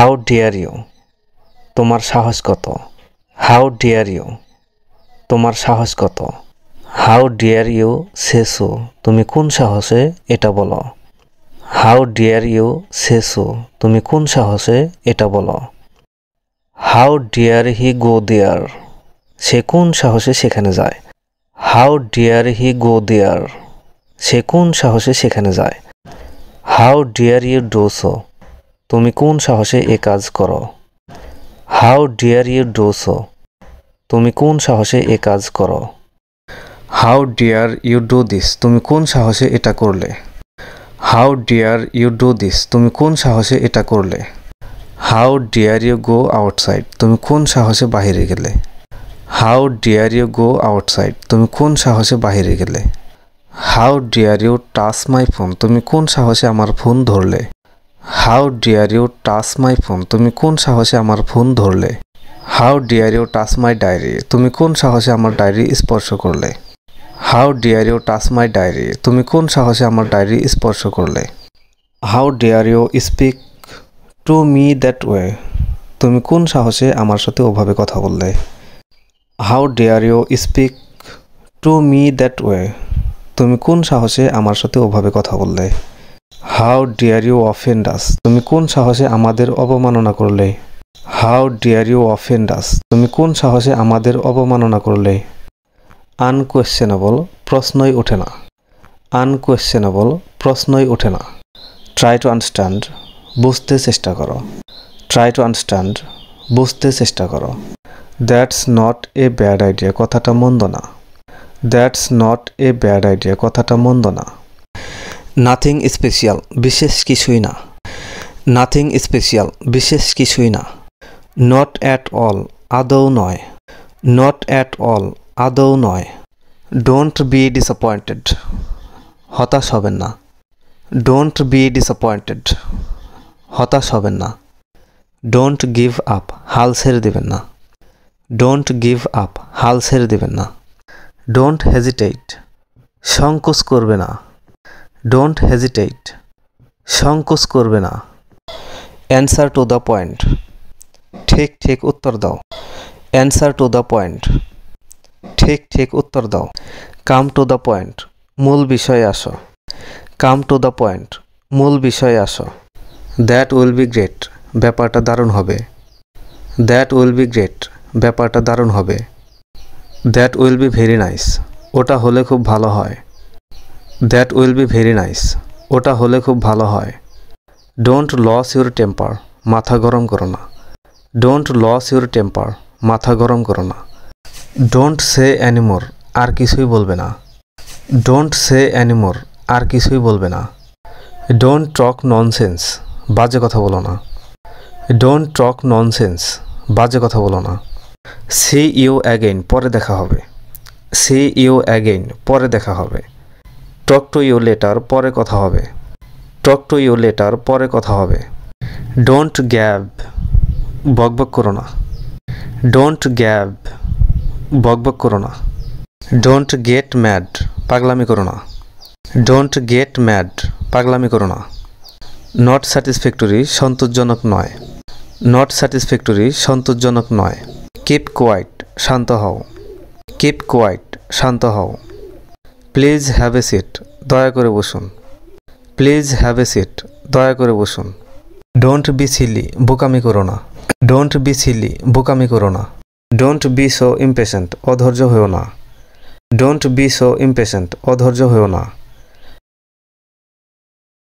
How dare you, তোমার সাহস কত। হাউ ডিয়ার ইউ, তোমার সাহস কত। How dare you say so, তুমি কোন সাহসে এটা বলো। How dare you say so, তুমি কোন সাহসে এটা বলো। হাউ ডিয়ার হি গো দেয়ার, সে কোন সাহসে সেখানে যায়। হাউ ডিয়ার হি গো দেয়ার, সে কোন সাহসে সেখানে যায়। How dare you do so, তুমি কোন সাহসে এ কাজ করো। How dare you do so, তুমি কোন সাহসে এ কাজ করো। How dare you do this, তুমি কোন সাহসে এটা করলে। How dare you do this, তুমি কোন সাহসে এটা করলে। How dare you go outside, তুমি কোন সাহসে বাহিরে গেলে। How dare you go outside, তুমি কোন সাহসে বাহিরে গেলে। How dare you touch my phone, তুমি কোন সাহসে আমার ফোন ধরলে। How dare you touch my phone, তুমি কোন সাহসে আমার ফোন ধরলে। How dare you touch my diary, তুমি কোন সাহসে আমার ডায়েরি স্পর্শ করলে। How dare you touch my diary, তুমি কোন সাহসে আমার ডায়েরি স্পর্শ করলে। How dare you speak to me that way, তুমি কোন সাহসে আমার সাথে ওভাবে কথা বললে। How dare you speak to me that way, তুমি কোন সাহসে আমার সাথে ওভাবে কথা বললে। হাউ ডিয়ার ইউ অফেন্ড আস, তুমি কোন সাহসে আমাদের অবমাননা করলে। হাউ ডিয়ার ইউ অফেন্ড আস, তুমি কোন সাহসে আমাদের অবমাননা করলে। আনকোয়েশ্চেনেবল, প্রশ্নই ওঠে না। আনকোয়েশ্চেনেবল, প্রশ্নই ওঠে না। ট্রাই টু আন্ডারস্ট্যান্ড, বুঝতে চেষ্টা করো। ট্রাই টু আন্ডারস্ট্যান্ড, বুঝতে চেষ্টা করো। That's not a bad idea, কথাটা মন্দ না। That's not a bad idea, কথাটা মন্দ না। নাথিং স্পেশাল, বিশেষ কিছুই না। নাথিং স্পেশাল, বিশেষ কিছুই না। নট অ্যাট অল, আদৌ নয়। নট অ্যাট অল, আদৌ নয়। ডোন্ট বি ডিসঅ্যাপয়েন্টেড, হতাশ হবেন না। ডোন্ট বি ডিসঅ্যাপয়েন্টেড, হতাশ হবেন না। ডোন্ট গিভ আপ, হাল ছেড়ে দেবেন না। ডোন্ট গিভ আপ, হাল ছেড়ে দেবেন না। ডোন্ট হেজিটেট, সংকোচ করবে না। ডোন্ট হেজিটেট, সংকোচ করবে না। অ্যান্সার টু দ্য পয়েন্ট, ঠিক ঠিক উত্তর দাও। অ্যান্সার টু দ্য পয়েন্ট, ঠিক ঠিক উত্তর দাও। কাম টু দ্য পয়েন্ট, মূল বিষয়ে আসো। কাম টু দ্য পয়েন্ট, মূল বিষয়ে আসো। দ্যাট উইল বি গ্রেট, ব্যাপারটা দারুণ হবে। দ্যাট উইল বি গ্রেট, ব্যাপারটা দারুণ হবে। That will be very nice, ওটা হলে খুব ভালো হয়। That will be very nice, ওটা হলে খুব ভালো হয়। ডোন্ট লস ইউর টেম্পার, মাথা গরম করো না। ডোন্ট লস ইউর টেম্পার, মাথা গরম করো না। ডোন্ট সে অ্যানিমোর, আর কিছুই বলবে না। ডোন্ট সে অ্যানিমোর, আর কিছুই বলবে না। ডোন্ট টক ননসেন্স, বাজে কথা বলো না। ডোন্ট টক ননসেন্স, বাজে কথা বলো না। সি ইউ অ্যাগেইন, পরে দেখা হবে। সি ইউ অ্যাগেইন, পরে দেখা হবে। টক টু ইউ লেটার, পরে কথা হবে। টক টু ইউ লেটার, পরে কথা হবে। ডোন্ট গ্যাব, বকবক করো না। ডোন্ট গ্যাব, বকবক করো না। ডোন্ট গেট ম্যাড, পাগলামি করো না। ডোন্ট গেট ম্যাড, পাগলামি করো না। নট স্যাটিসফ্যাক্টরি, সন্তোষজনক নয়। নট স্যাটিসফ্যাক্টরি, সন্তোষজনক নয়। কিপ কোয়াইট, শান্ত হও। কিপ কোয়াইট, শান্ত হও। প্লিজ হ্যাভ এ সিট, দয়া করে বসুন। প্লিজ হ্যাভ এ সিট, দয়া করে বসুন। ডোন্ট বি সিলি, বোকামি করো না। ডোন্ট বি সিলি, বোকামি করো না। ডোন্ট বি সো ইমপেশেন্ট, অধৈর্য হও না। ডোন্ট বি সো ইমপেশেন্ট, অধৈর্য হও না।